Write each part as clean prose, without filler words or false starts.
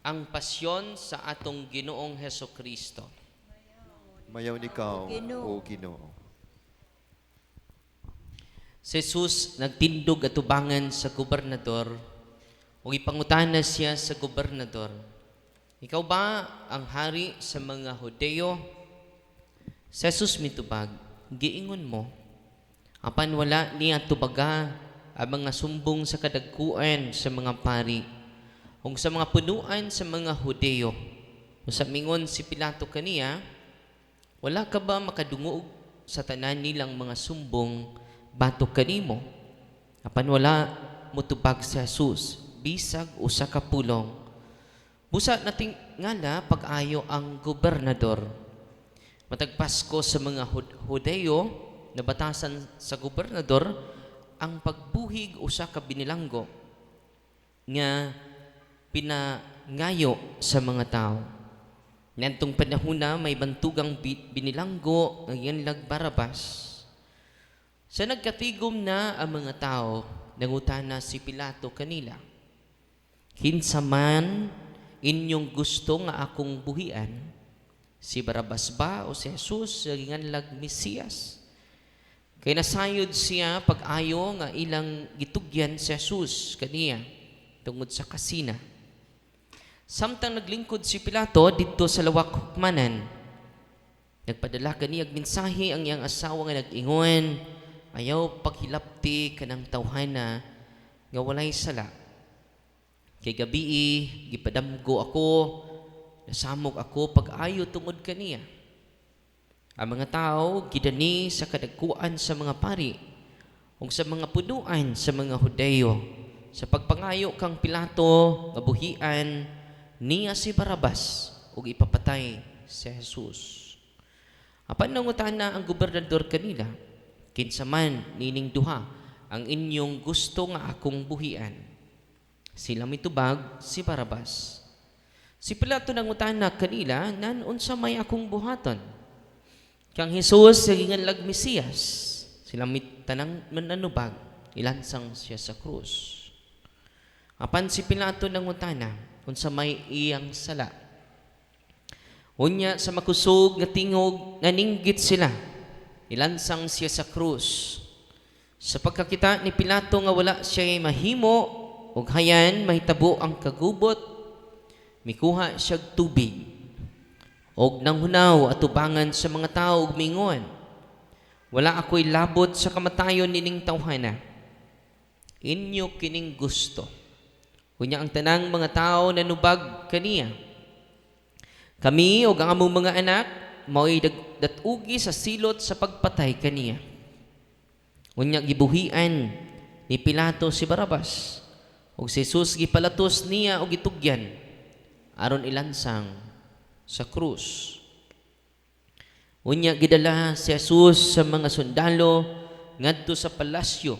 ang pasyon sa atong Ginoong Hesukristo. Mayaw nikaw, Ginoo. o Ginoo. Si Jesus nagtindog atubangan sa gobernador ug ipangutana siya sa gobernador, "Ikaw ba ang hari sa mga Hudeo?" Si Jesus mitubag, "Giingon mo." Apan wala niya tubaga ang mga sumbong sa kadagkuan sa mga pari ug sa mga punuan sa mga Hudeo. Usa mingon si Pilato kaniya, "Wala ka ba makadungog sa tanan nilang mga sumbong batok kanimo?" Apan wala mutubag si Jesus, bisag usa ka pulong. Busa nating ngala pag-ayo ang gobernador. Matag Pasko sa mga Hudeo, nabatasan sa gobernador ang pagbuhig usa ka binilanggo nga pinangayo sa mga tao. Nantong panahon na may bantugang binilanggo nga ginlag Barabas. Sa nagkatigom na ang mga tao, nangutana si Pilato kanila, "Kinsa man inyong gusto nga akong buhian? Si Barabas ba o si Jesus nga ginganlag Mesiyas?" Kay nasayod siya pag-ayo nga ilang gitugyan si Jesus kaniya tungod sa kasina. Samtang naglingkod si Pilato dito sa lawak hukmanan, nagpadala kaniyag mensahe ang iyang asawa nga nag-ingon, "Ayaw paghilapti kanang tawhana nga walay sala. Kay gabii gipadamgo ako, nasamok ako pag-ayo tungod kaniya." Ang mga tao gidani sa kadagkuan sa mga pari ug sa mga punuan sa mga Hudeo sa pagpangayo kang Pilato nga buhian niya si Barabas ug ipapatay si Jesus. Apan nangutana ang gobernador kanila, "Kinsa man nining duha ang inyong gusto nga akong buhian?" Sila mitubag, "Si Barabas." Si Pilato nangutana kanila, "Nan unsa may akong buhaton? Kang Jesus nga ginganlag Mesiyas?" Sila tanang mananubag, ilansang siya sa krus. Apan si Pilato nangutana, unsa may iyang sala. Unya sa makusog nga tingog nga ninggit sila, ilansang siya sa krus. Sa pagkakita ni Pilato nga wala siya mahimo ug hayan mahitabo ang kagubot, mikuha siya tubig og nanghunaw atubangan sa mga tao ug mingon, "Wala ako'y labot sa kamatayon nining tawhana. Inyo kining gusto." Unya ang tanang mga tao nanubag kaniya, "Kami o ang among mga anak mao'y datugi sa silot sa pagpatay kaniya." Unya gibuhian ni Pilato si Barabas ug si Jesus gipalatos niya og gitugyan aron ilansang sa krus. Unya gidala si Jesus sa mga sundalo ngadto sa palasyo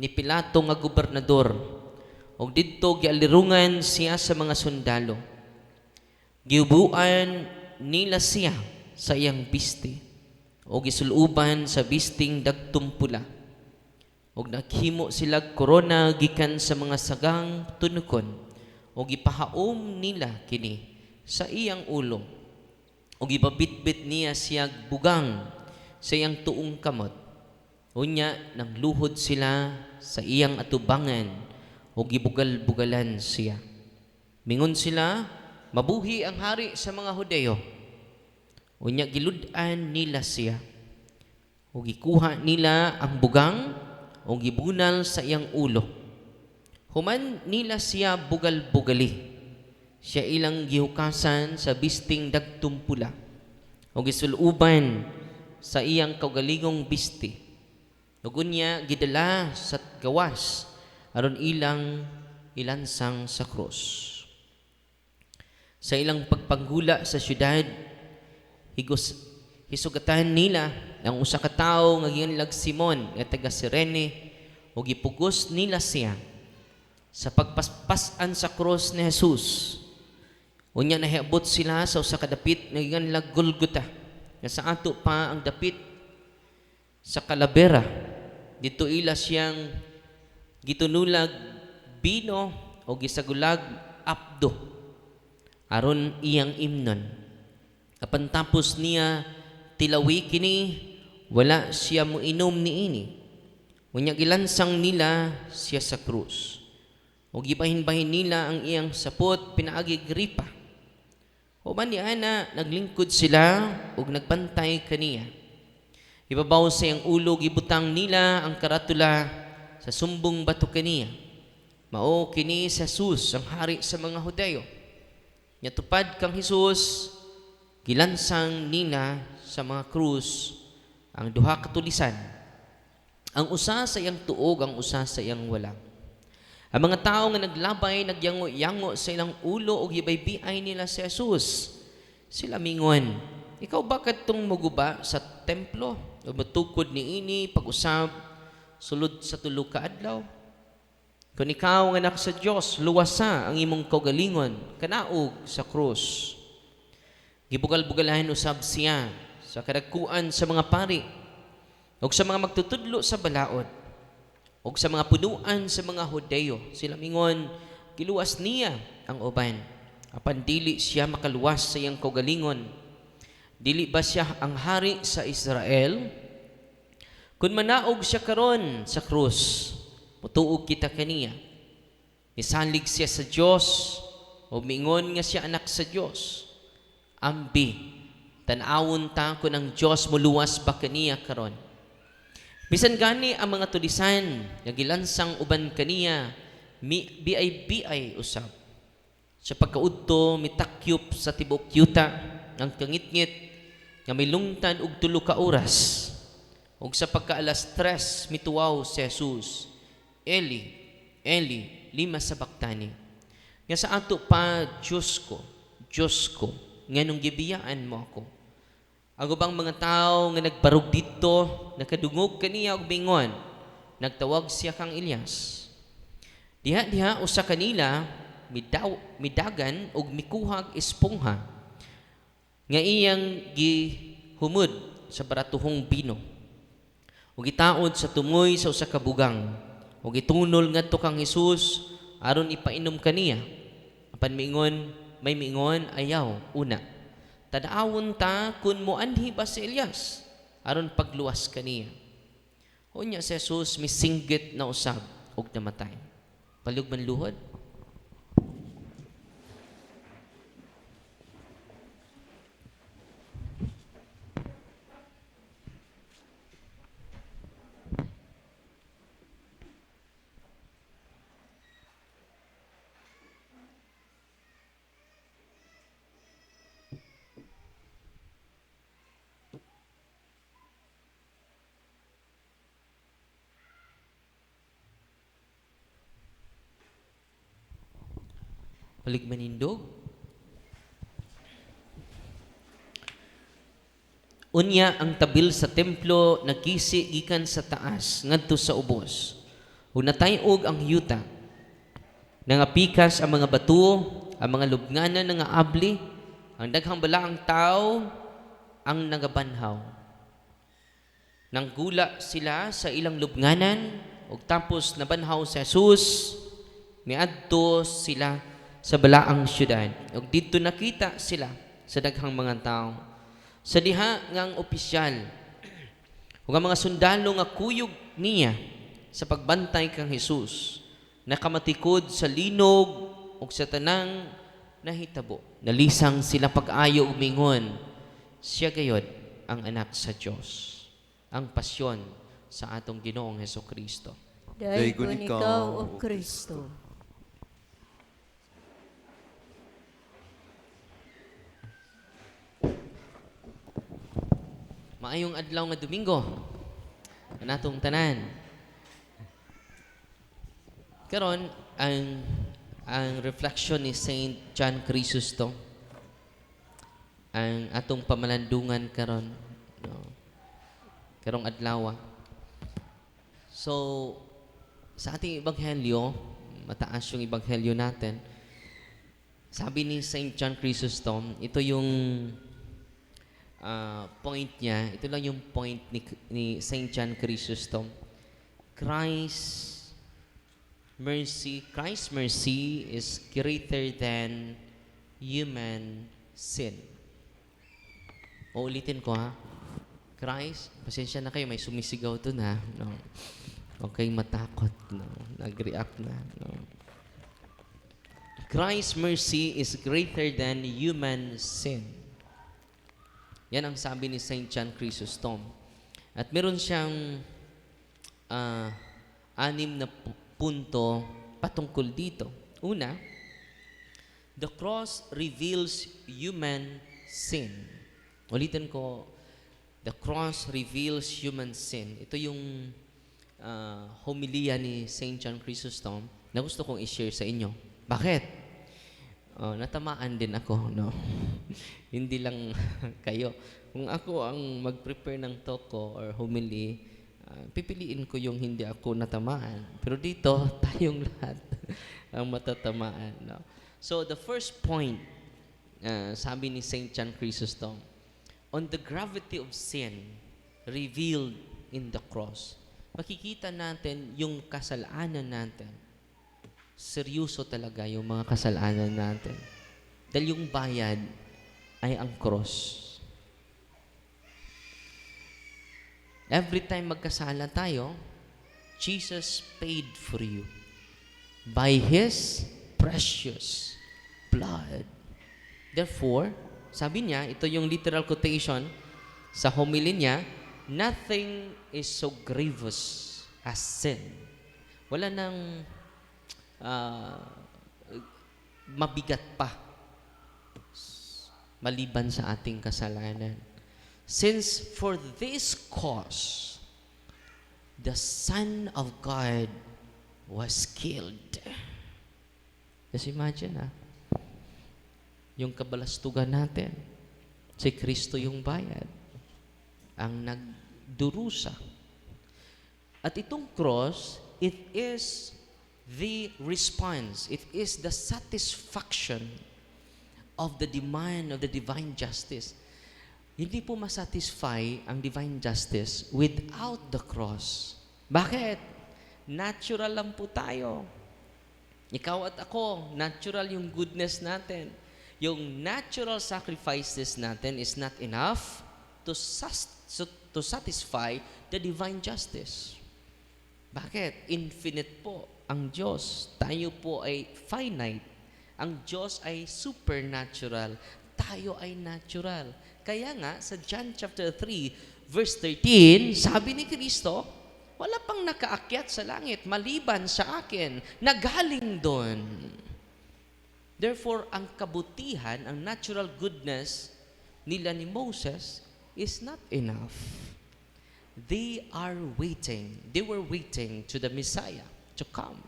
ni Pilato nga gobernador. Og didto gialirungan siya sa mga sundalo. Giubuan nila siya sa iyang biste o gisuluban sa bisting dagtong pula. Og naghimo sila korona gikan sa mga sagang tunukon o gipahaom nila kini sa iyang ulo. O gibabitbit niya siya bugang sa iyang tuong kamot. Unya nang luhod sila sa iyang atubangan o gibugal-bugalan siya. Mingon sila, "Mabuhi ang hari sa mga Hudeo." Unya gilud-an nila siya o gikuha nila ang bugang o gibunal sa iyang ulo. Human nila siya bugal-bugali, siya ilang gihukasan sa bisting dagtong pula o gisuluban sa iyang kaugalingong bisti. Ug unya gidala sa gawas aron ilang ilansang sa krus. Sa ilang pagpanggula sa syudad, hisugatan nila ang usa ka tawo nga ginganlag Simon nga taga Cirene ug gipugos nila siya sa pagpaspasan sa krus ni Jesus. Unya nahiabot sila sa usa ka dapit nga ginganlag Golgota, nga sa ato pa ang dapit sa Calavera. Dito ila siyang gitunulag bino o gisagulag apdo. aron iyang imnon. Apan tapos niya tilawi kini, wala siya moinom niini. Unya gilansang nila siya sa krus. O gibahin-bahin nila ang iyang sapot, pinaagi gripa. O man ana, naglingkod sila ug nagbantay kaniya. Ibabaw sa iyang ulo, gibutang nila ang karatula sa sumbong bato kaniya. Mao kini sa Jesus, ang hari sa mga Hudayo. Nya tupad kang Jesus, gilansang nila sa mga krus ang duha ka tulisan. Ang usa sa iyang tuog, ang usa sa iyang wala. Ang mga tao nga naglabay, nagyango-yango sa ilang ulo o gibaybiay nila si Jesus. Sila mingon, ikaw ba kadtong moguba sa templo o matukod niini pag-usab sulod sa tulo ka adlaw? Kung ikaw ang anak sa Dios, luwasa ang imong kaugalingon kanaog sa krus. Gibugal-bugalahan usab siya sa kadagkuan sa mga pari o sa mga magtutudlo sa balaod o sa mga punuan sa mga Hudayo. Sila mingon, giluwas niya ang uban. Apan dili siya makaluwas sa iyang kaugalingon. Dili ba siya ang hari sa Israel? Kung manaog siya karon sa krus, mutuog kita kaniya. Misalig siya sa Dios o mingon nga siya anak sa Dios. Ambi, tan-awon ta kung ang Dios muluwas ba kaniya karon. Bisan gani ang mga tulisan nga gilansang uban kaniya, biay usab. Sa pagkaudto mitakyop sa tibok yuta ang kangitngit nga milungtan og 3 ka oras. Ug sa pagkaalas 3 mituwaw si Jesus, Eli, Eli, lima sabachthani. Nga sa ato pa, Diyos ko, nganong gibiyaan mo ako. Ang ubang mga tao nga nagbarog dito, nakadungog kaniya og bingon, nagtawag siya kang Elias. Diha usa kanila midagan og mikuhag espongha nga iyang gihumod sa baratuhong bino. Ug gitaod sa tumoy sa usa ka bugang. Ug gitunol ngadto kang Jesus aron ipainom kaniya. Apan may mingon ayaw una. Tadaawon ta kun moanhi ba si Elias aron pagluwas kaniya. Unya si Jesus misinggit na usab ug namatay. Palug man luhod. Palig manindog. Unya ang tabil sa templo nagkisi gikan sa taas ngadto sa ubos. Ug natay-og ang yuta. Nangapikas ang mga bato, ang mga lubnganan nga abli, ang daghang balaang tao ang nagabanhaw. Nanggula sila sa ilang lubnganan ug tapos nabanhaw si Jesus, miadto sila sa balaang syudad. Ug dito nakita sila sa daghang mga tao. Sa diha ngang opisyal ug ang mga sundalo nga kuyog niya sa pagbantay kang Jesus, nakamatikod sa linog ug sa tanang nahitabo. Nalisang sila pag-ayo ug mingon, siya gayod ang anak sa Dios. Ang pasyon sa atong Ginoong Hesukristo. Daygon ikaw, O Kristo. Maayong adlaw nga Domingo natong tanan. Karon ang reflection ni Saint John Chrysostom, ang atong pamalandungan karon, no, karong adlaw. So sa ating ebanghelyo, mataas yung ebanghelyo natin. Sabi ni Saint John Chrysostom, ito yung point niya, ito lang yung point ni Saint John Chrysostom. Christ's mercy is greater than human sin. Uulitin ko ha. Christ, pasensya na kayo, may sumisigaw to na. No. Okay, matakot. No. Nag-react na. No. Christ's mercy is greater than human sin. Yan ang sabi ni St. John Chrysostom. At meron siyang 6 na punto patungkol dito. Una, the cross reveals human sin. Ulitin ko, the cross reveals human sin. Ito yung homilia ni St. John Chrysostom na gusto kong i-share sa inyo. Bakit? Natamaan din ako, no? Hindi lang kayo. Kung ako ang mag-prepare ng talk ko or homily, pipiliin ko yung hindi ako natamaan. Pero dito, tayong lahat ang matatamaan, no? So, the first point, sabi ni St. John Chrysostom, on the gravity of sin revealed in the cross. Makikita natin yung kasalanan natin. Seryoso talaga yung mga kasalanan natin. Dahil yung bayad ay ang cross. Every time magkasala tayo, Jesus paid for you by His precious blood. Therefore, sabi niya, ito yung literal quotation sa homily niya, nothing is so grievous as sin. Wala nang mabigat pa maliban sa ating kasalanan. Since for this cause, the Son of God was killed. Just imagine, yung kabalastugan natin, si Kristo yung bayad, ang nagdurusa. At itong cross, it is the response, it is the satisfaction of the demand of the divine justice. Hindi po masatisfy ang divine justice without the cross. Bakit? Natural lang po tayo. Ikaw at ako, natural yung goodness natin. Yung natural sacrifices natin is not enough to satisfy the divine justice. Bakit? Infinite po ang Diyos. Tayo po ay finite. Ang Diyos ay supernatural. Tayo ay natural. Kaya nga, sa John chapter 3, verse 13, sabi ni Kristo, wala pang nakaakyat sa langit maliban sa akin, nagaling doon. Therefore, ang kabutihan, ang natural goodness nila ni Moses is not enough. They were waiting to the Messiah to come.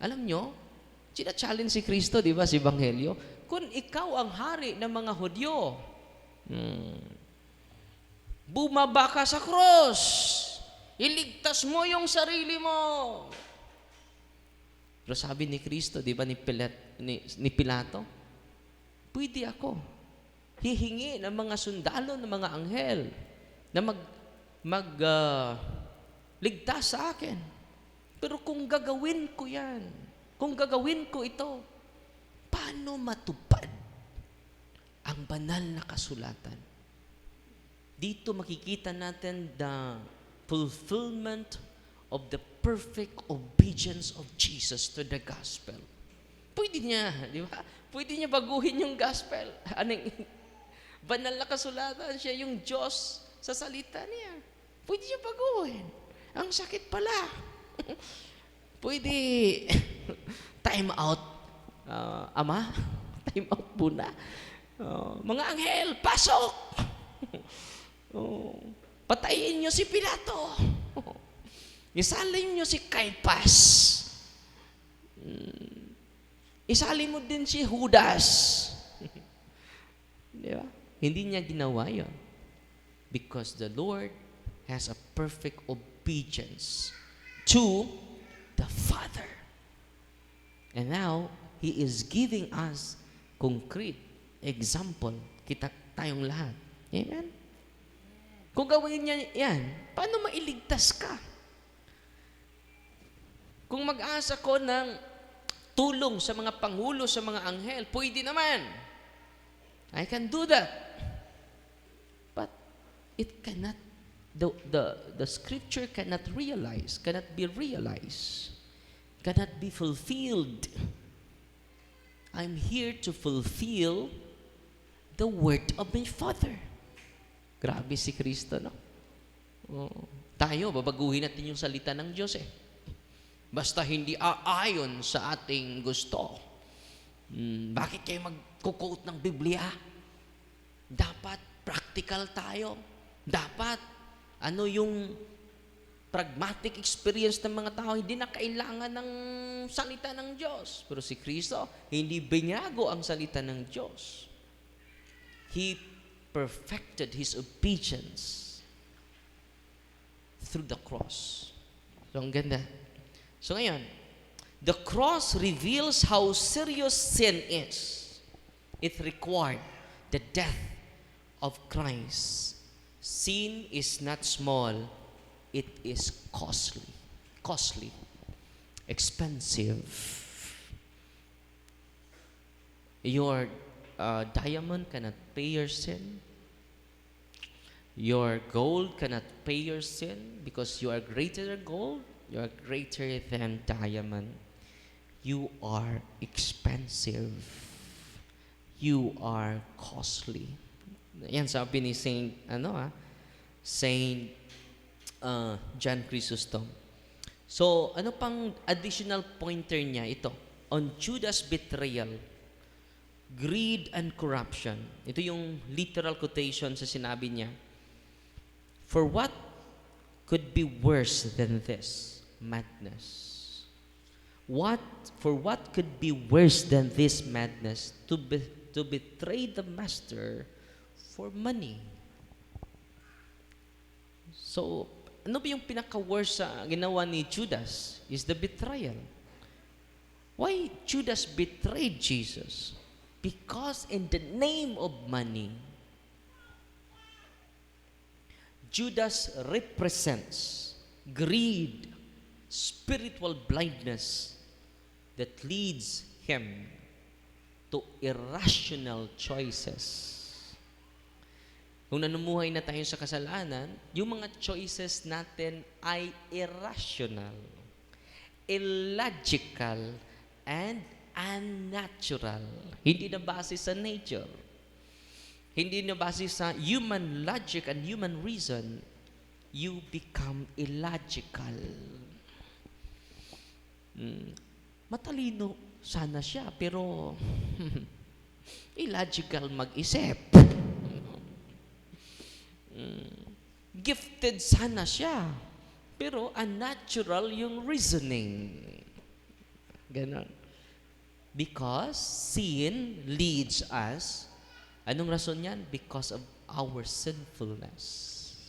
Alam nyo, challenge si Kristo, di ba, si Ebanghelyo? Kung ikaw ang hari ng mga Hudyo, bumaba ka sa cross, iligtas mo yung sarili mo. Pero sabi ni Kristo, di ba, ni Pilato, pwede ako. Hihingi ng mga sundalo, ng mga anghel, na ligtas sa akin. Pero kung gagawin ko yan, kung gagawin ko ito, paano matupad ang banal na kasulatan? Dito makikita natin the fulfillment of the perfect obedience of Jesus to the gospel. Pwede niya, di ba? Pwede niya baguhin yung gospel. Banal na kasulatan, siya yung Diyos sa salita niya. Pwede niya baguhin. Ang sakit pala. Pwede time out. Ama, time out muna. Mga anghel, pasok! Patayin niyo si Pilato. Isalin niyo si Caiaphas. Isalin mo din si Judas. Di ba? Hindi niya ginawa yun. Because the Lord has a perfect obedience to the Father. And now, He is giving us concrete example. Kita tayong lahat. Amen? Kung gawin niya yan, paano mailigtas ka? Kung mag-asa ko ng tulong sa mga pangulo, sa mga anghel. Pwede naman. I can do that. But it cannot, the scripture cannot be realized, cannot be fulfilled. I'm here to fulfill the word of my Father. Grabe si Kristo, no? Oo. Tayo, babaguhin natin yung salita ng Diyos eh. Basta hindi aayon sa ating gusto. Bakit kayo mag-quote ng Biblia? Dapat practical tayo. Dapat, yung pragmatic experience ng mga tao, hindi na kailangan ng salita ng Diyos. Pero si Kristo, hindi binago ang salita ng Diyos. He perfected His obedience through the cross. So, ang ganda. So, ngayon, the cross reveals how serious sin is. It required the death of Christ. Sin is not small. It is costly. Costly. Expensive. Your diamond cannot pay your sin. Your gold cannot pay your sin because you are greater than gold. You are greater than diamond. You are expensive. You are costly. Yan sabi ni Saint John Chrysostom. So, ano pang additional pointer niya? Ito, on Judas' betrayal, greed and corruption. Ito yung literal quotation sa sinabi niya. For what could be worse than this? Madness. For what could be worse than this madness? To betray the master for money. So, ano ba yung pinaka-worst sa ginawa ni Judas? Is the betrayal. Why Judas betrayed Jesus? Because in the name of money, Judas represents greed, spiritual blindness that leads him to irrational choices. Kung nanumuhay na tayo sa kasalanan, yung mga choices natin ay irrational, illogical, and unnatural. Hindi na base sa nature. Hindi na base sa human logic and human reason. You become illogical. Matalino sana siya, pero illogical mag-isip. Gifted sana siya, pero unnatural yung reasoning. Ganon. Because sin leads us. Anong rason yan? Because of our sinfulness.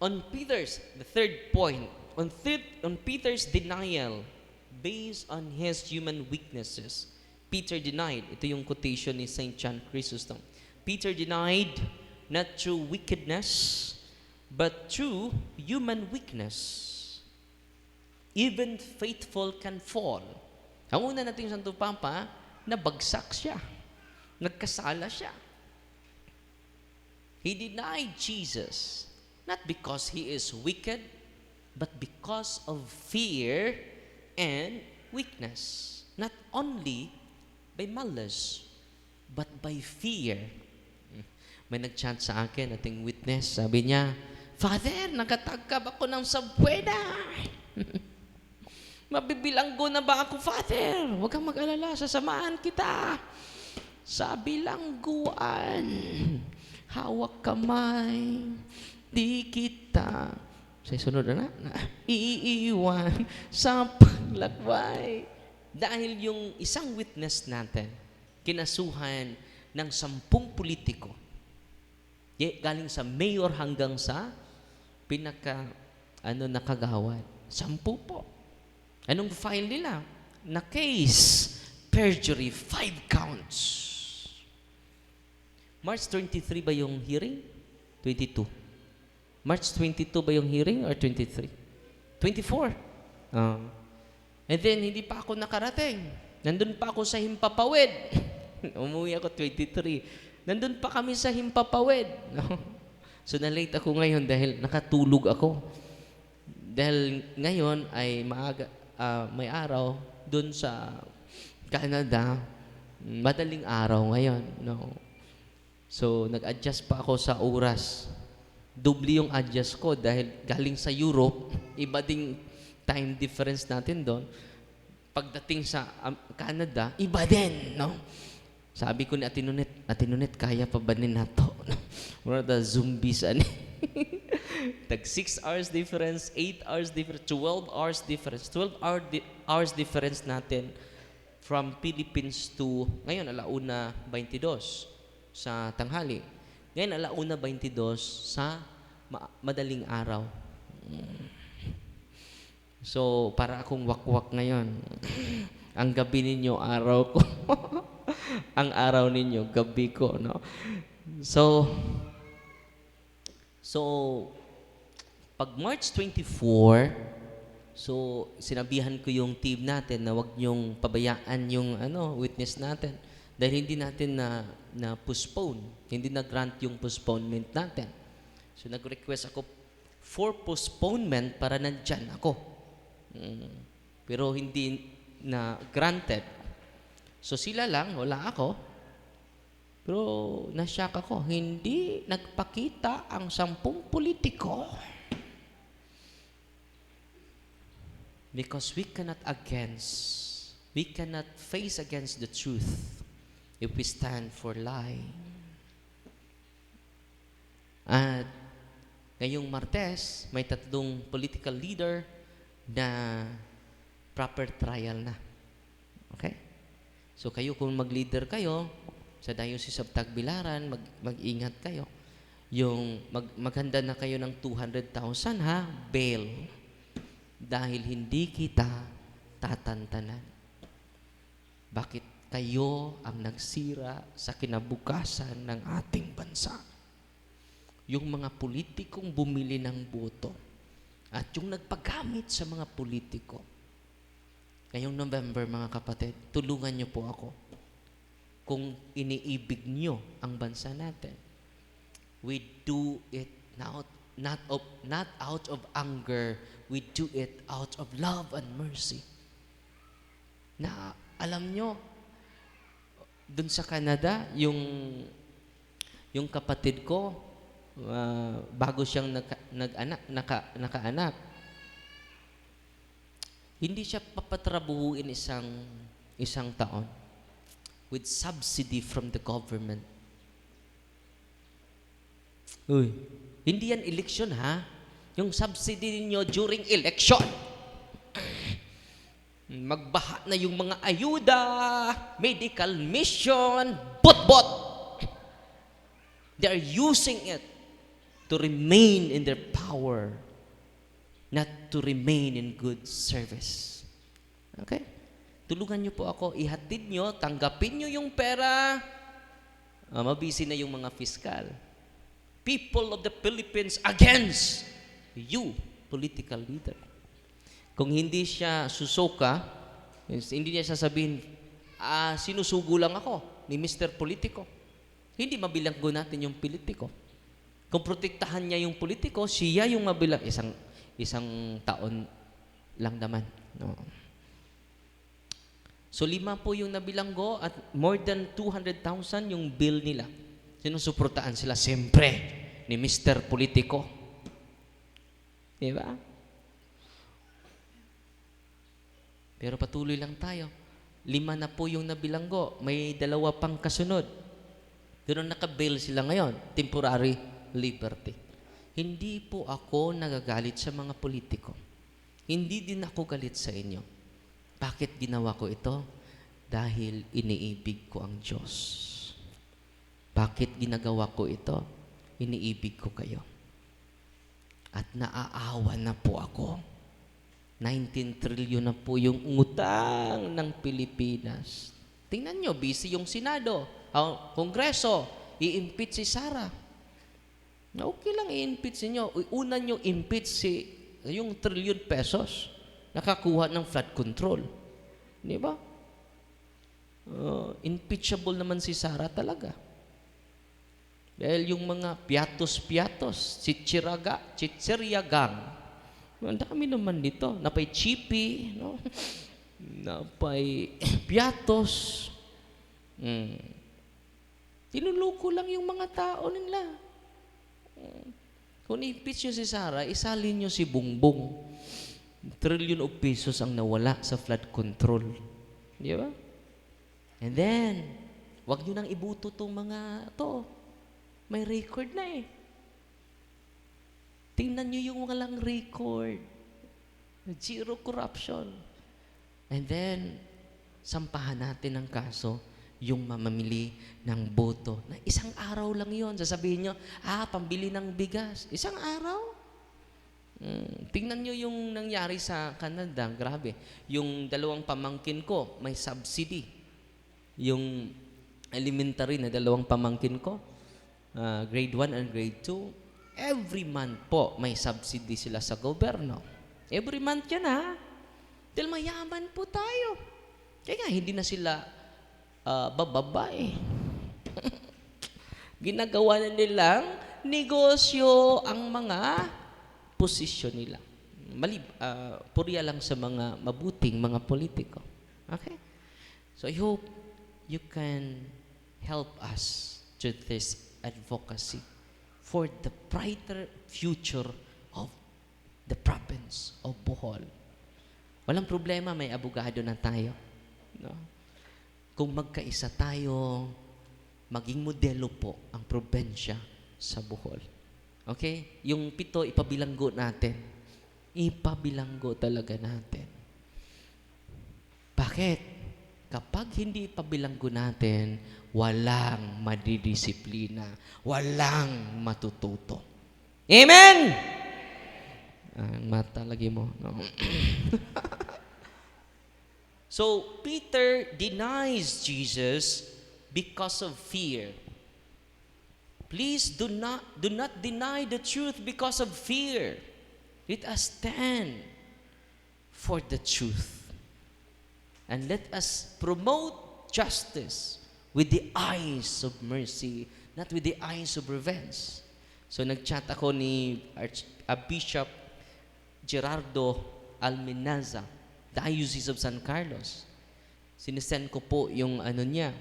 On Peter's, the third point, on Peter's denial based on his human weaknesses. Peter denied, ito yung quotation ni St. John Chrysostom. Peter denied not through wickedness, but through human weakness. Even faithful can fall. Ang una nating Santo Papa, nabagsak siya. Nagkasala siya. He denied Jesus, not because he is wicked, but because of fear and weakness. Not only by malice, but by fear. May nag-chant sa akin, ating witness, sabi niya, Father, nakatagkab ako ng sabwena. Mabibilanggo na ba ako, Father? Huwag kang mag-alala, sasamahan kita. Sa bilangguan, hawak kamay, di kita. Sa sunod na, iiwan sa paglakbay. Dahil yung isang witness natin, kinasuhan ng 10 politiko. Galing sa mayor hanggang sa nakagawad. 10 po. Anong file nila? Na case, perjury, 5 counts. March 23 ba yung hearing? 22. March 22 ba yung hearing or 23? 24. Ah. And then, hindi pa ako nakarating. Nandun pa ako sa Himpapawid. Umuwi ako 23. Nandun pa kami sa Himpapawid. So, na-late ako ngayon dahil nakatulog ako. Dahil ngayon ay maaga, may araw dun sa Canada, madaling araw ngayon. No? So, nag-adjust pa ako sa oras. Doble yung adjust ko dahil galing sa Europe, iba ding time difference natin doon. Pagdating sa Canada, iba din, no? Sabi ko ni Ate Nunet, kaya pa ba ni nato? Muna the zombies, ani? Tag 6 hours difference, 8 hours difference, 12 hours difference. 12 hours difference natin from Philippines to, ngayon, 1:22 sa tanghali. Ngayon, 1:22 sa madaling araw. So, para akong wakwak ngayon. Ang gabi ninyo, araw ko. Ang araw ninyo, gabi ko, no? So, pag March 24, so, sinabihan ko yung team natin na wag niyong pabayaan yung witness natin. Dahil hindi natin na postpone. Hindi na-grant yung postponement natin. So, nag-request ako for postponement para nandyan ako. Pero hindi na granted. So sila lang, wala ako. Pero nasyak ako, hindi nagpakita ang 10 politiko. Because we cannot face against the truth if we stand for lie. At ngayong Martes, may 3 political leader na proper trial na. Okay? So kayo kung mag-leader kayo sa Diocese of Tagbilaran, mag-ingat kayo. Yung maghanda na kayo ng 200,000 ha, bail. Dahil hindi kita tatantanan. Bakit kayo ang nagsira sa kinabukasan ng ating bansa? Yung mga politikong bumili ng boto at yung nagpagamit sa mga politiko. Ngayong November, mga kapatid, tulungan niyo po ako. Kung iniibig niyo ang bansa natin, we do it not out of anger, we do it out of love and mercy. Na alam niyo, dun sa Canada, yung kapatid ko, bago siyang nakaanak, hindi siya papatrabuhuin isang taon with subsidy from the government. Uy, hindi yan election ha? Yung subsidy niyo during election. Magbaha na yung mga ayuda, medical mission, bot-bot. They are using it to remain in their power, not to remain in good service. Okay? Tulungan niyo po ako, ihatid niyo, tanggapin niyo yung pera. Mabisi na yung mga fiskal. People of the Philippines against you, political leader. Kung hindi siya susuka, hindi niya sasabihin, sinusugo lang ako ni Mr. Politiko. Hindi mabilanggo natin yung politiko. Kung protektahan niya yung politiko, siya yung mabilang. Isang taon lang naman. No. So 5 po yung nabilanggo at more than 200,000 yung bill nila. Sinusuportaan sila siyempre ni Mr. Politiko. Diba? Pero patuloy lang tayo. 5 na po yung nabilanggo. May 2 pang kasunod. Doon naka-bail sila ngayon. Temporary liberty. Hindi po ako nagagalit sa mga politiko. Hindi din ako galit sa inyo. Bakit ginawa ko ito? Dahil iniibig ko ang Diyos. Bakit ginagawa ko ito? Iniibig ko kayo. At naaawa na po ako. 19 trillion na po yung utang ng Pilipinas. Tingnan nyo, busy yung Senado, Kongreso, i-impeach si Sara. Na okay lang i-impeach niyo. Una nyo impeach si yung trillion pesos nakakuha ng flood control. Di ba? Impeachable naman si Sara talaga. Dahil yung mga piatos-piatos, chichiryagang, ang dami naman dito. Napay chipi, no? Napay piatos. Tinuluko lang yung mga tao nila. Kung i-impeach nyo si Sara, isalin nyo si Bongbong. Trillion of pesos ang nawala sa flood control. Di ba? And then, wag nyo nang ibuto tong mga to. May record na eh. Tingnan nyo yung walang record. Zero corruption. And then, sampahan natin ang kaso yung mamamili ng boto. Na isang araw lang yon. Sasabihin nyo, pambili ng bigas. Isang araw? Tingnan nyo yung nangyari sa Canada. Grabe. Yung dalawang pamangkin ko, may subsidy. Yung elementary na dalawang pamangkin ko, grade 1 and grade 2, every month po may subsidy sila sa gobyerno. Every month yan Dahil mayaman po tayo. Kaya nga, hindi na sila bababae. Ginagawa na nilang negosyo ang mga posisyon nila. Purya lang sa mga mabuting mga politiko. Okay? So I hope you can help us to this advocacy for the brighter future of the province of Bohol. Walang problema, may abogado na tayo. No? Kung magkaisa tayo, maging modelo po ang probensya sa Bohol. Okay? Yung 7, ipabilanggo natin. Ipabilanggo talaga natin. Bakit? Kapag hindi ipabilanggo natin, walang madidisiplina. Walang matututo. Amen? Ang mata lagi mo. No? So, Peter denies Jesus because of fear. Please do not deny the truth because of fear. Let us stand for the truth. And let us promote justice with the eyes of mercy, not with the eyes of revenge. So nag-chat ako ni Bishop Gerardo Almenaza, Diocese of San Carlos. Sinesend ko po yung niya,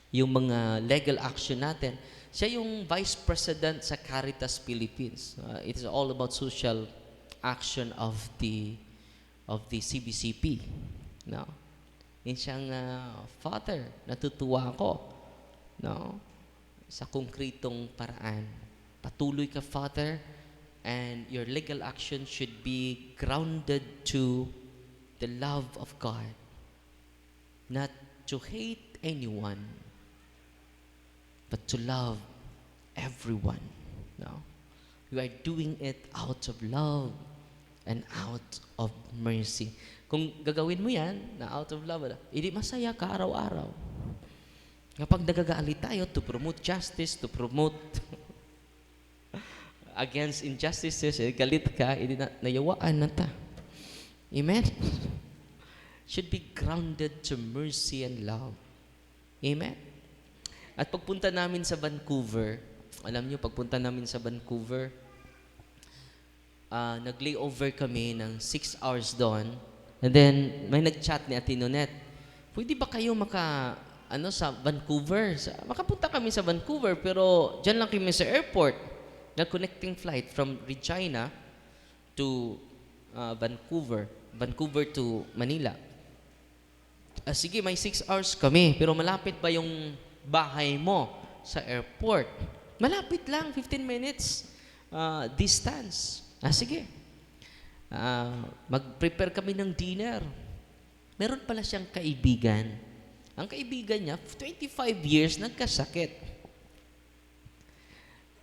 yung mga legal action natin. Siya yung Vice President sa Caritas Philippines. It is all about social action of the CBCP. No? Yan siyang Father, natutuwa ako. No? Sa konkretong paraan. Patuloy ka, Father, and your legal action should be grounded to the love of God. Not to hate anyone, but to love everyone. No? You are doing it out of love and out of mercy. Kung gagawin mo yan, na out of love, hindi masaya ka araw-araw. Kapag nagagalit tayo to promote justice, to promote against injustices, galit ka, hindi nayawaan na ta. Amen? Should be grounded to mercy and love. Amen? At pagpunta namin sa Vancouver, alam nyo, pagpunta namin sa Vancouver, nag-layover kami ng 6 hours doon. And then, may nag-chat ni Ate Nonet, pwede ba kayo sa Vancouver? Makapunta kami sa Vancouver, pero dyan lang kami sa airport. Nag-connecting flight from Regina to Vancouver. Vancouver to Manila. Sige, may 6 hours kami, pero malapit ba yung bahay mo sa airport? Malapit lang, 15 minutes distance. Sige. Mag-prepare kami ng dinner. Meron pala siyang kaibigan. Ang kaibigan niya, 25 years, nagkasakit.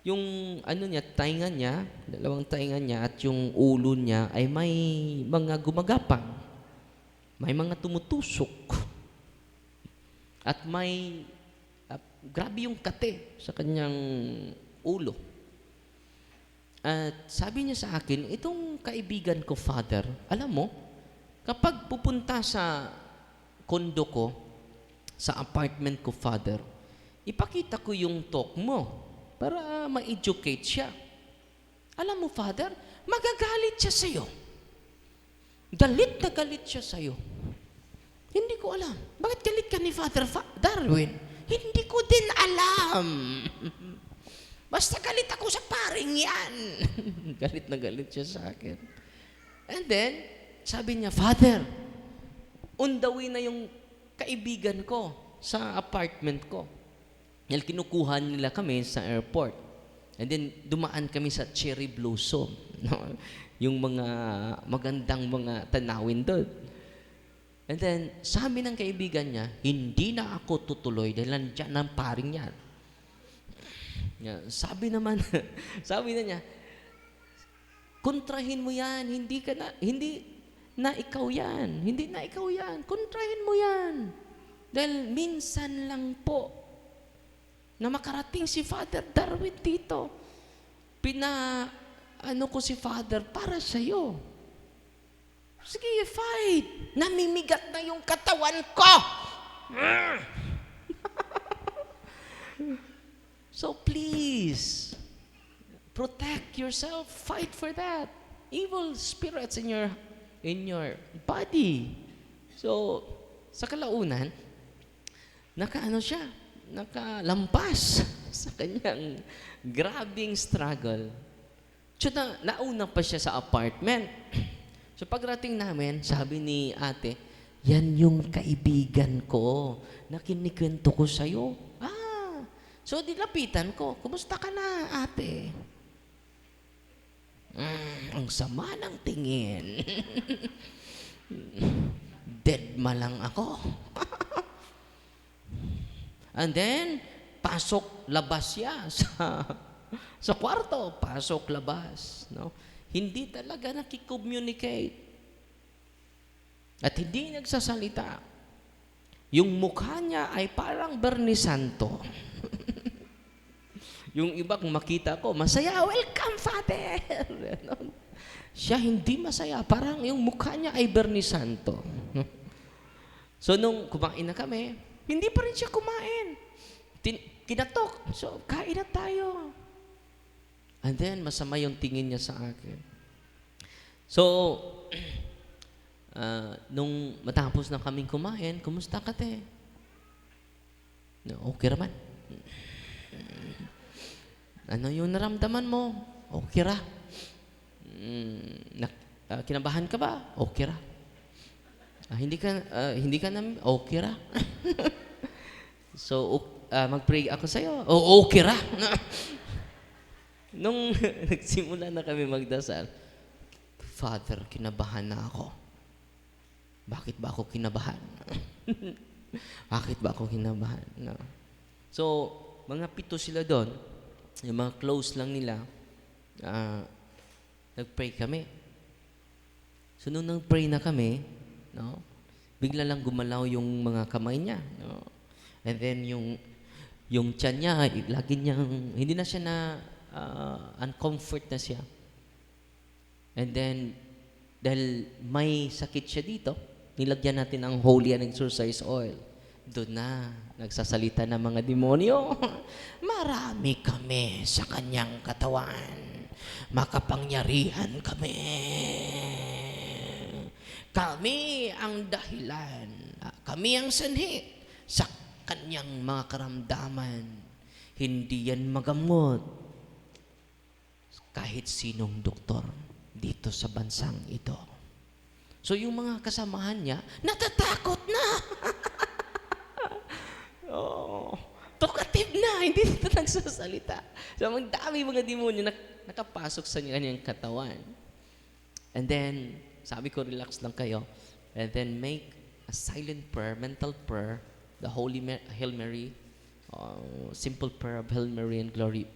Yung tainga niya, dalawang tainga niya at yung ulo niya ay may mga gumagapang. May mga tumutusok. At may grabe yung kate sa kanyang ulo. At sabi niya sa akin, itong kaibigan ko, Father, alam mo, kapag pupunta sa kondo ko, sa apartment ko, Father, ipakita ko yung talk mo para ma-educate siya. Alam mo, Father, magagalit siya sa'yo. Galit na galit siya sa'yo. Hindi ko alam. Bakit galit ka ni Father Darwin? Hindi ko din alam. Basta galit ako sa paring yan. Galit na galit siya sa akin. And then, sabi niya, Father, on the way na yung kaibigan ko sa apartment ko. Dahil kinukuha nila kami sa airport. And then, dumaan kami sa cherry blossom. No? Yung mga magandang mga tanawin doon. And then, sabi ng kaibigan niya, hindi na ako tutuloy dahil nandiyan ang paring yan. Sabi naman, sabi na niya, kontrahin mo yan, hindi na ikaw yan, kontrahin mo yan. Dahil minsan lang po, na makarating si Father Darwin dito, ko si Father para sa'yo. Sige, fight. Namimigat na yung katawan ko. So please, protect yourself. Fight for that. Evil spirits in your body. So, sa kalaunan, nakalampas sa kanyang grabing struggle. So, nauna pa siya sa apartment. So, pagrating namin, sabi ni ate, yan yung kaibigan ko na kinikwento ko sa'yo. So, dilapitan ko, kumusta ka na, ate? Ang sama ng tingin. Dead ma lang ako. And then, pasok, labas siya sa kwarto. Pasok, labas. No? Hindi talaga nakicommunicate. At hindi nagsasalita. Yung mukha niya ay parang Bernie Santo. Yung iba kung makita ko, masaya, welcome, Father! Siya hindi masaya. Parang yung mukha niya ay Bernie Santo. So, nung kumain na kami, hindi pa rin siya kumain. Kinatok. So, kain na tayo. And then, masama yung tingin niya sa akin. So, nung matapos na kaming kumain, kumusta ka, te? Okay raman. Ano yung naramdaman mo? Okay ra. Kinabahan ka ba? Okay ra. Hindi ka na, okay ra. So, mag-pray ako sa'yo. Okay ra. Nung nagsimula na kami magdasal, Father, kinabahan na ako. Bakit ba ako kinabahan? Bakit ba ako kinabahan? No. So, mga 7 sila doon. Yung mga close lang nila, nag-pray kami. So, nung nag-pray na kami, no, bigla lang gumalaw yung mga kamay niya. No? And then, yung tiyan niya, lagi niyang, hindi na siya uncomfort na siya. And then, dahil may sakit siya dito, nilagyan natin ang holy and exorcise oil. Doon na, nagsasalita ng mga demonyo. Marami kami sa kanyang katawan. Makapangyarihan kami. Kami ang dahilan. Kami ang sanhi sa kanyang mga karamdaman. Hindi yan magamot. Kahit sinong doktor dito sa bansang ito. So yung mga kasamahan niya, natatakot na. Talkative na, hindi dito nagsasalita. So, ang dami mga demonyo na nakapasok sa kanyang katawan. And then, sabi ko, relax lang kayo. And then, make a silent prayer, mental prayer, the Holy Hail Mary, simple prayer of Hail Mary and glory,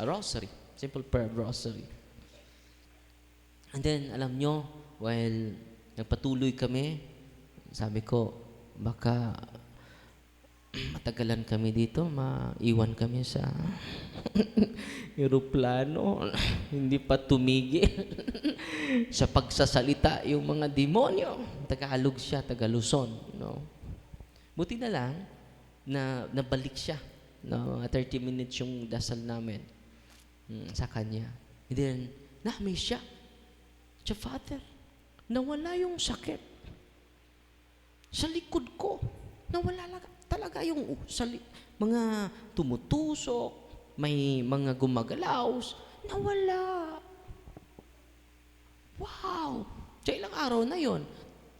a rosary, simple prayer of rosary. And then, alam nyo, while nagpatuloy kami, sabi ko, baka matagalan kami dito, maiwan kami sa eroplano, hindi pa tumigil sa pagsasalita yung mga demonyo. Tagalog siya, Tagaluzon, no? Buti na lang na nabalik siya, no? 30 minutes yung dasal namin sa kanya. And then, na-amaze siya. Siya, Father, nawala yung sakit. Sa likod ko, nawala talaga yung mga tumutusok, may mga gumagalaw, nawala. Wow! Sa ilang araw na yon,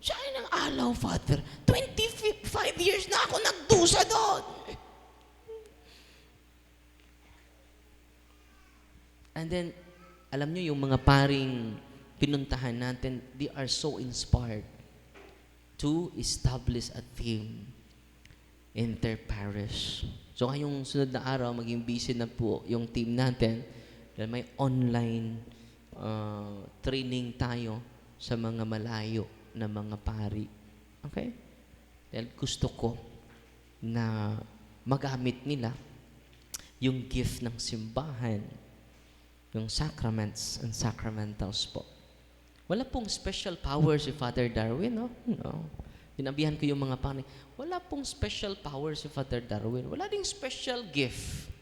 sa ilang alaw, Father, 25 years na ako nagdusa doon. And then, alam nyo, yung mga paring pinuntahan natin, they are so inspired to establish a team in their parish. So, ngayong sunod na araw, maging busy na po yung team natin dahil may online training tayo sa mga malayo na mga pari. Okay? Dahil gusto ko na magamit nila yung gift ng simbahan, yung sacraments and sacramentals po. Wala pong special power si Father Darwin, no? No. Sinabihan ko yung mga pari, wala pong special power si Father Darwin. Wala ding special gift.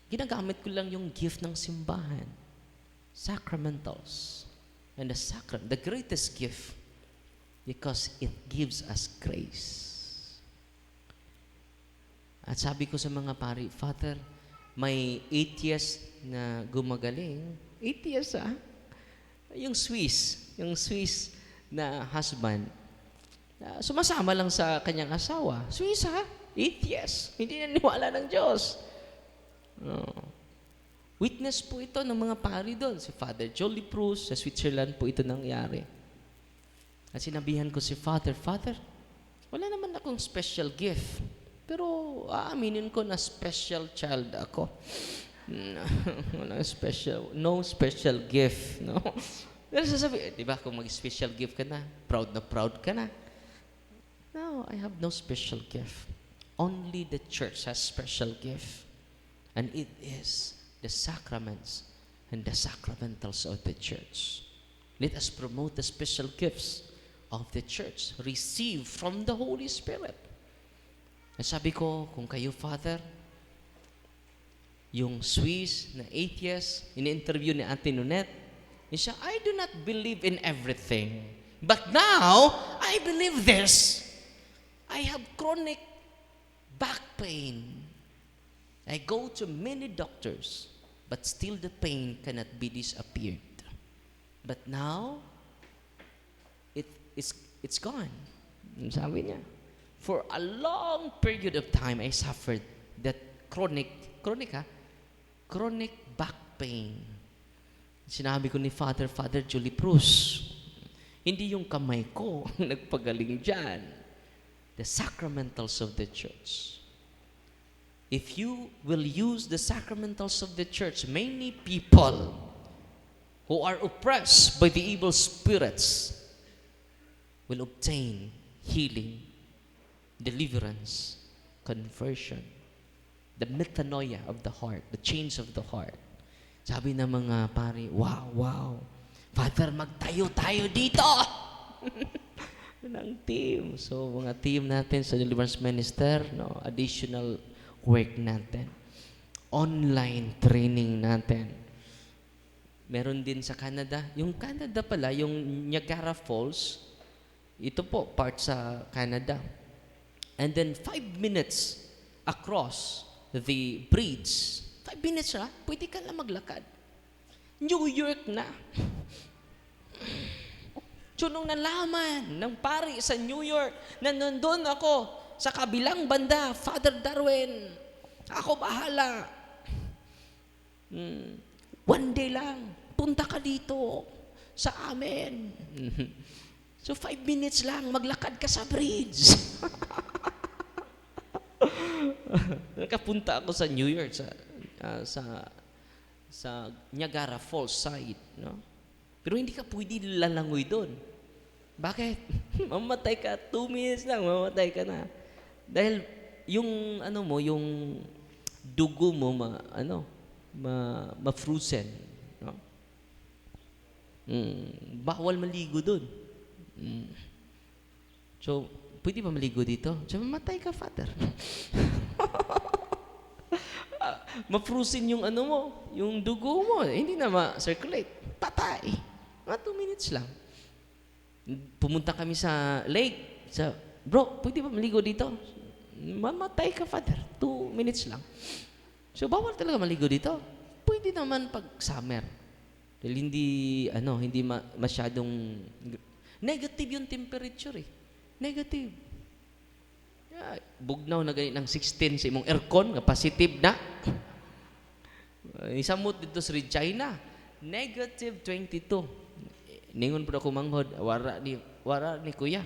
Ginagamit ko lang yung gift ng simbahan. Sacramentals. And the greatest gift because it gives us grace. At sabi ko sa mga pari, Father, may atheist na gumagaling. Atheist, Yung Swiss na husband. Sumasama lang sa kanyang asawa. Swiss, atheist. Hindi naniwala ng Diyos. Witness po ito ng mga pari doon. Si Father Jolie Prus, sa Switzerland po ito nangyari. At sinabihan ko si Father, wala naman akong special gift. Pero aaminin ko na special child ako. No special gift, no? Pero sasabi, di ba, kung mag-special gift ka na proud ka na. No, I have no special gift. Only the church has special gift. And it is the sacraments and the sacramentals of the church. Let us promote the special gifts of the church received from the Holy Spirit. At sabi ko, kung kayo, Father, yung Swiss na atheist, in-interview ni Ate Nunette, siya, I do not believe in everything. But now, I believe this. I have chronic back pain. I go to many doctors, but still the pain cannot be disappeared. But now, it's gone. Sabi niya, for a long period of time, I suffered that chronic back pain. Sinabi ko ni Father Julie Prus, hindi yung kamay ko nagpagaling dyan. The sacramentals of the church. If you will use the sacramentals of the church, many people who are oppressed by the evil spirits will obtain healing, deliverance, conversion, the metanoia of the heart, the change of the heart. Sabi ng mga pari, wow, Father, magtayo tayo dito! ng team. So, mga team natin sa Deliverance Minister, no, additional work natin. Online training natin. Meron din sa Canada. Yung Canada pala, yung Niagara Falls, ito po, part sa Canada. And then, 5 minutes across the bridge. 5 minutes, pwede ka lang maglakad. New York na. So, nung nalaman ng pari sa New York na nandun ako sa kabilang banda, Father Darwin, ako bahala. One day lang, punta ka dito sa amin. So, 5 minutes lang, maglakad ka sa bridge. Nakapunta ako sa New York, sa Niagara Falls side, no? Pero hindi ka pwede lalangoy doon. Bakit? Mamatay ka, 2 minutes lang, mamatay ka na. Dahil yung ano mo, yung dugo mo ma-frozen, no? Bawal maligo doon. So, pwede ba maligo dito? So, mamatay ka, Father. Ma-frozen yung ano mo, yung dugo mo, hindi na ma-circulate. Patay. Mga 2 minutes lang. Pumunta kami sa lake. Bro, pwede ba maligo dito? Mamatay ka, Father. 2 minutes lang. So, bawal talaga maligo dito. Pwede naman pag summer. Dahil hindi masyadong negative yung temperature eh. Negative. Bugnaw na ganit ng 16 sa imong aircon, nga positive na. Isamot dito sa China, negative 22. Ningon po ako manghod, wara ni kuya.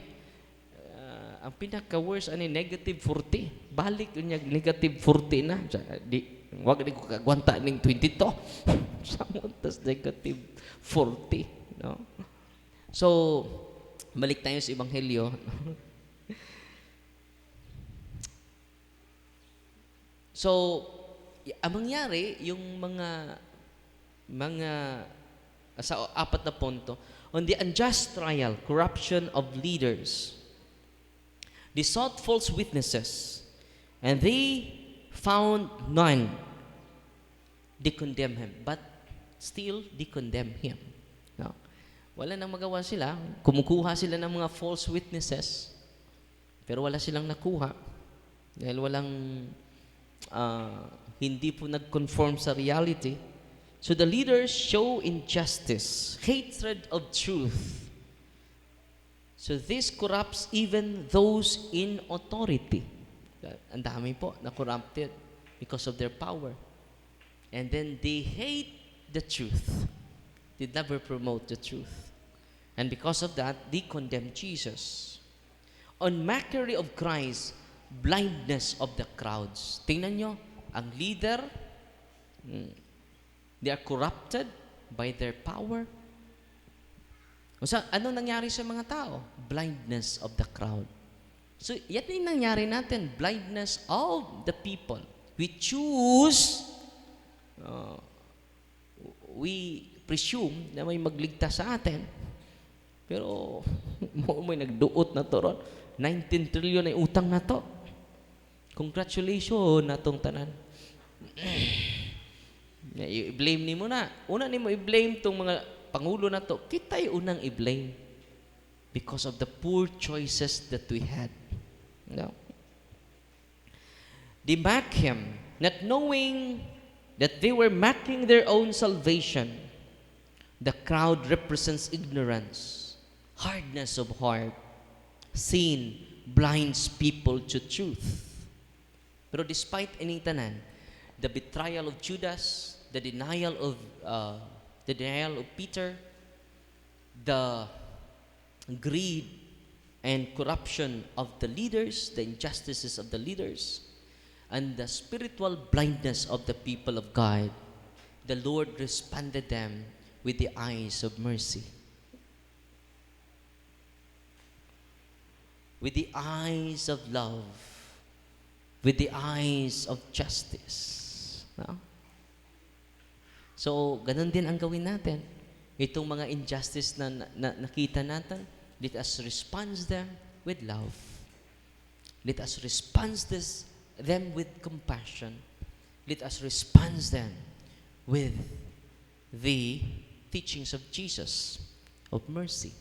Ang pinaka-worst negative 40. Balik yun yung negative 40 na. Wag ko kagwanta ng 22. Samot tas negative 40. No? So, balik tayo sa Ebanghelyo. So, ang mangyari, yung mga sa 4 na punto, on the unjust trial, corruption of leaders, they sought false witnesses, and they found none. They condemn him, but still they condemn him. No? Wala nang magawa sila. Kumukuha sila ng mga false witnesses, pero wala silang nakuha. Dahil hindi po nag-conform sa reality. So the leaders show injustice, hatred of truth. So this corrupts even those in authority. Ang dami po na corrupted because of their power. And then they hate the truth. They never promote the truth. And because of that, they condemn Jesus. On mockery of Christ, blindness of the crowds. Tingnan nyo, ang leader, they are corrupted by their power. Ano nangyari sa mga tao? Blindness of the crowd. So, yan yung nangyari natin, blindness of the people. We choose, we presume na may magligtas sa atin, pero may nagduot na to ron. 19 trillion ay utang na to. Congratulations na tong tanan. I-blame ni mo na. Una ni mo i-blame tong mga pangulo na to. Kita'y unang i-blame because of the poor choices that we had. No? They mock him, not knowing that they were mocking their own salvation. The crowd represents ignorance, hardness of heart. Sin blinds people to truth. Pero despite ining tanan, the betrayal of Judas, the denial of Peter, the greed and corruption of the leaders, the injustices of the leaders, and the spiritual blindness of the people of God, the Lord responded them with the eyes of mercy. With the eyes of love, with the eyes of justice. No? So, ganun din ang gawin natin. Itong mga injustice na nakita natin, let us respond them with love. Let us respond them with compassion. Let us respond them with the teachings of Jesus, of mercy.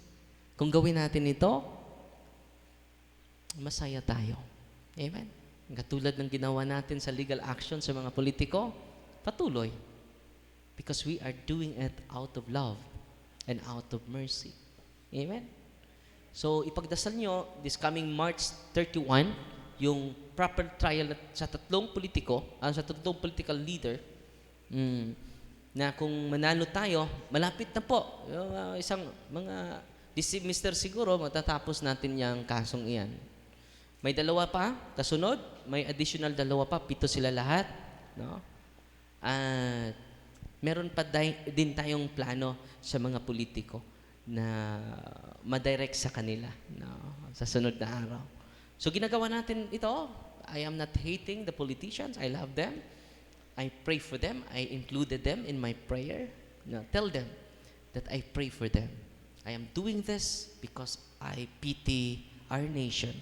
Kung gawin natin ito, masaya tayo. Amen? Katulad ng ginawa natin sa legal action sa mga politiko, patuloy. Because we are doing it out of love and out of mercy. Amen? So, ipagdasal nyo, this coming March 31, yung proper trial sa tatlong political leader, na kung manalo tayo, malapit na po. Isang mga this semester siguro, matatapos natin yung kasong iyan. May 2 pa, kasunod, may additional 2 pa, 7 sila lahat. No? At meron pa din tayong plano sa mga politiko na madirect sa kanila, no? Sa sunod na araw. So ginagawa natin ito. I am not hating the politicians. I love them. I pray for them. I included them in my prayer. Now, tell them that I pray for them. I am doing this because I pity our nation.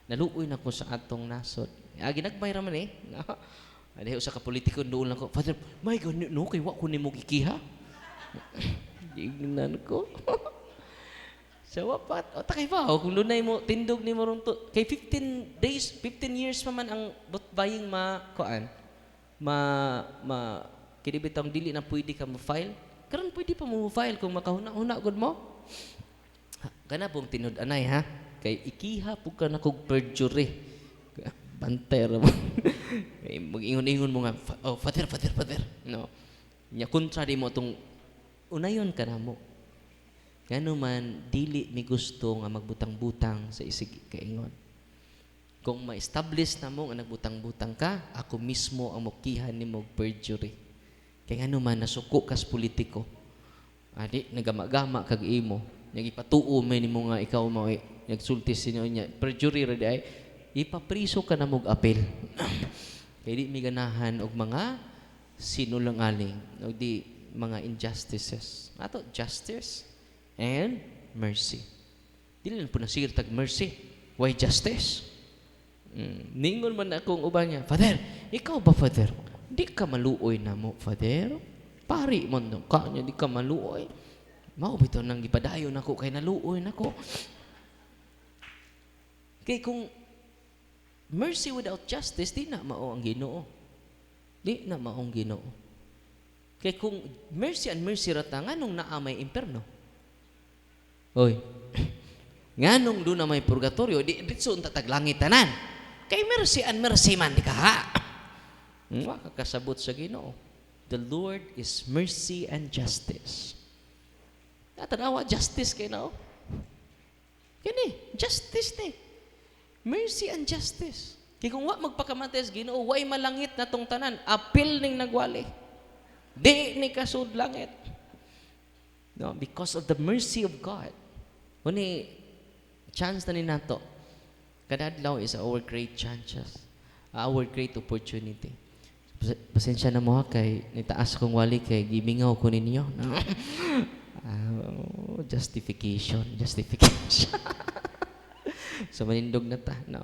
Naluoy na ko sa atong nasod. Ginagmay raman eh. Adayo sa kapolitiko, doon lang ko, Father, my God, no, kay wa ko ni mo gikiha. Gignan ko. Sa wapat, o takay ba, kung lunay mo, tindog ni mo ron to, kay 15 days, 15 years pa man ang buying kinibitang dili na pwede ka ma-file. Karon pwede pa mo file kung makahuna-huna gud mo. Kana pong tinud-anay ha. Kay ikiha po ka na kog perjury. Bantay ra mo. Mag-ingon-ingon mo nga, oh, father. No. Nya kontra di mo tong unayon ka na mo. Ngano man dili mi gusto nga magbutang-butang sa isig kaingon. Kung ma-establish na mo nga nagbutang-butang ka, ako mismo ang mokihan nimo perjury. Kaya nga naman, nasuko kas politiko. Adi, nagama-gama kag imo. Nagipatuo may nimo nga ikaw mo nagsulti sinyo niya. Perjury ra di ay ipapriso ka na mog apel. Kaya di mi ganahan og mga sinulangaling o di mga injustices. Ato justice and mercy. Dili lang po nasir tag mercy. Why justice? Ningon man akong uban niya, Father, ikaw ba, Father? Di ka maluoy na mo, Father. Pari mo nung kanya, di ka maluoy. Maubito nang ipadayon ako, kay naluoy na ko. Kay kung mercy without justice, di na mao ang Ginoo. Di na mao ang Ginoo. Kay kung mercy and mercy rata, nga nung naamay imperno. Oy, nga nung doon na may purgatorio, di so tatag langit tanan. Kay mercy and mercy man, di ka ha? Kakasabot sa Ginoo. The Lord is mercy and justice. Natanawa, justice kayo na o. Kini, justice ni. Mercy and justice. Kaya kung wa magpakamates, Ginoo, way malangit na tong tanan. Apil ning nagwali. Di ni kasud langit. No, because of the mercy of God. Kuni, chance na ni nato. Kadadlaw is our great chances. Our great opportunity. Pasensya na mo ha, kay nitaas kong wali kay gimingaw ko ninyo. No? Justification. So manindog na ta. No?